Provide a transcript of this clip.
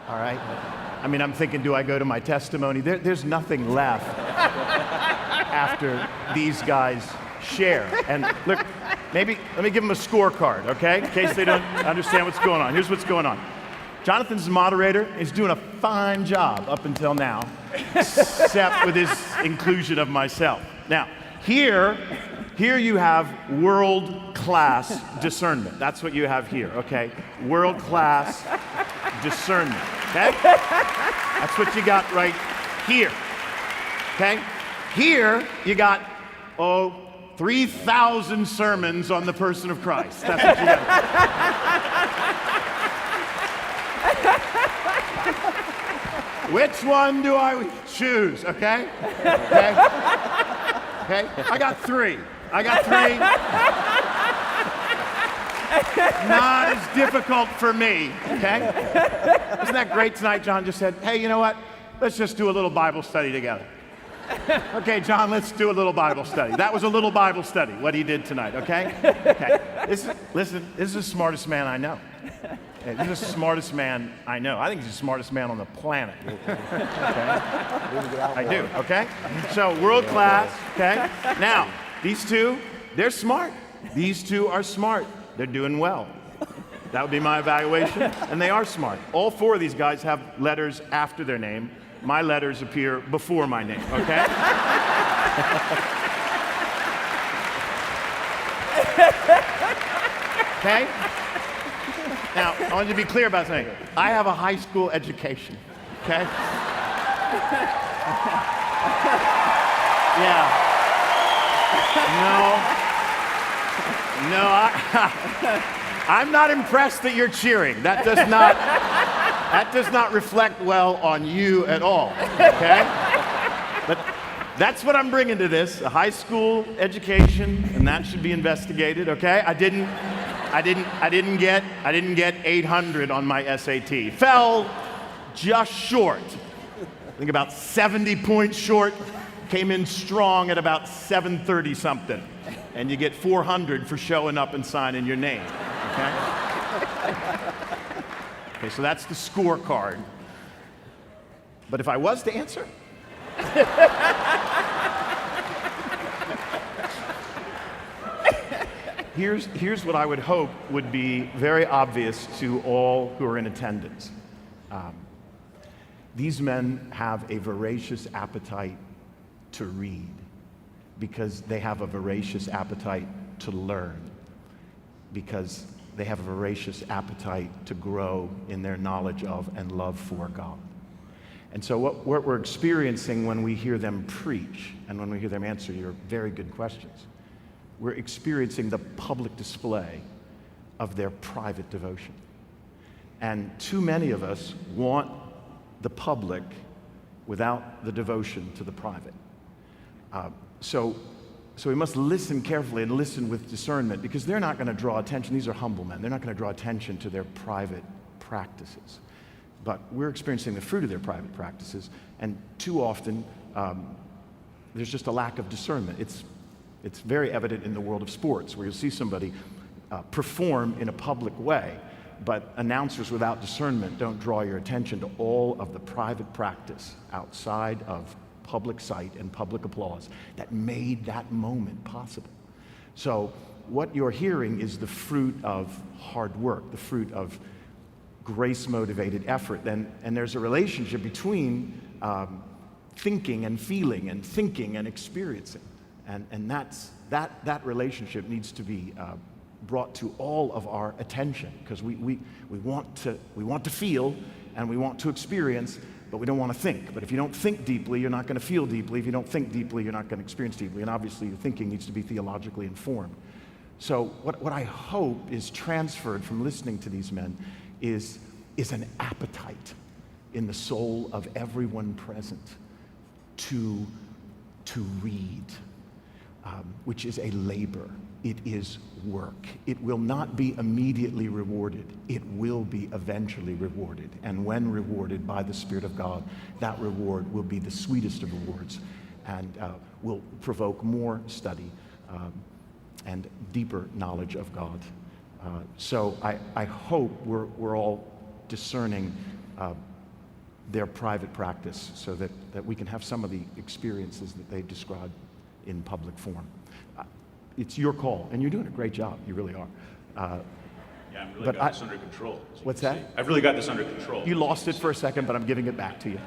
all right? I mean, I'm thinking, do I go to my testimony? There's nothing left after these guys share. And look, maybe let me give them a scorecard, okay? In case they don't understand what's going on. Here's what's going on. Jonathan's the moderator. He's doing a fine job up until now, except with his inclusion of myself. Now, here you have world-class discernment. That's what you have here, okay? World-class discernment, okay? That's what you got right here, okay? Here, you got, 3,000 sermons on the person of Christ. That's what you got. Which one do I choose, okay? Okay? I got three. Not as difficult for me, okay? Isn't that great tonight? John just said, hey, you know what? Let's just do a little Bible study together. Okay, John, let's do a little Bible study. That was a little Bible study, what he did tonight, okay? Okay. Listen, this is the smartest man I know. Okay, this is the smartest man I know. I think he's the smartest man on the planet. Okay? I do, okay? So, world class, okay? Now, these two, they're smart. These two are smart. They're doing well. That would be my evaluation, and they are smart. All four of these guys have letters after their name. My letters appear before my name, okay? Okay? Now, I want you to be clear about something. I have a high school education, okay? Yeah. I'm not impressed that you're cheering. That does not reflect well on you at all, okay? But that's what I'm bringing to this, a high school education, and that should be investigated, okay? I didn't get 800 on my SAT. Fell just short. I think about 70 points short. Came in strong at about 730 something. And you get 400 for showing up and signing your name, okay? Okay, so that's the scorecard. But if I was to answer, here's what I would hope would be very obvious to all who are in attendance. These men have a voracious appetite to read because they have a voracious appetite to learn, because they have a voracious appetite to grow in their knowledge of and love for God. And so what we're experiencing when we hear them preach and when we hear them answer your very good questions, we're experiencing the public display of their private devotion. And too many of us want the public without the devotion to the private. So we must listen carefully and listen with discernment, because they're not going to draw attention. These are humble men. They're not going to draw attention to their private practices. But we're experiencing the fruit of their private practices, and too often there's just a lack of discernment. It's very evident in the world of sports, where you'll see somebody perform in a public way, but announcers without discernment don't draw your attention to all of the private practice outside of public sight and public applause that made that moment possible. So what you're hearing is the fruit of hard work, the fruit of grace-motivated effort. And there's a relationship between thinking and feeling and thinking and experiencing. And that relationship needs to be brought to all of our attention, because we want to feel and we want to experience, but we don't want to think. But if you don't think deeply, you're not going to feel deeply. If you don't think deeply, you're not going to experience deeply. And obviously, your thinking needs to be theologically informed. So what I hope is transferred from listening to these men is an appetite in the soul of everyone present to read, which is a labor. It is work. It will not be immediately rewarded. It will be eventually rewarded. And when rewarded by the Spirit of God, that reward will be the sweetest of rewards and will provoke more study and deeper knowledge of God. So I hope we're all discerning their private practice so that we can have some of the experiences that they describe in public form. It's your call, and you're doing a great job. You really are. Yeah, I've really got this under control. What's that? I've really got this under control. You lost it for a second, but I'm giving it back to you.